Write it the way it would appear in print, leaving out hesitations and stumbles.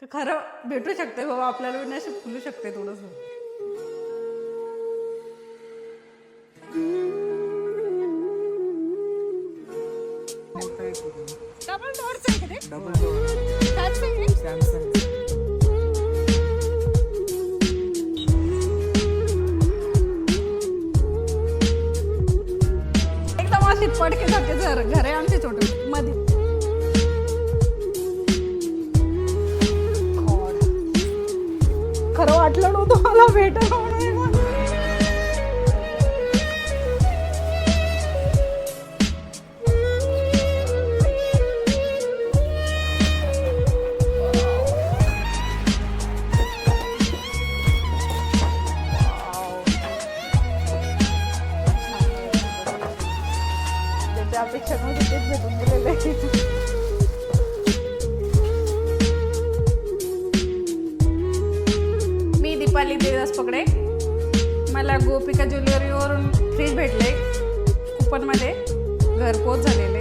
खरं भेटू शकते बाबा, आपल्याला नशीब फुलू शकते थोडंसं. डबल डोअरचं आहे का ते? डबल डोअर Samsung आहे? सॅमसंग. एकदम अशी पडकेसारखे घर आहे आमचे छोटे मध्ये. God. खरं वाटलं नव्हतं मला भेटलं म्हणून. ज्याच्या अपेक्षा नव्हती तेच भेटून गेलेलं आहे. मी दीपाली देवदास पकडे. मला गोपिका ज्वेलरीवरून फ्रीज भेटले कुपनमध्ये, घरपोच झालेलं.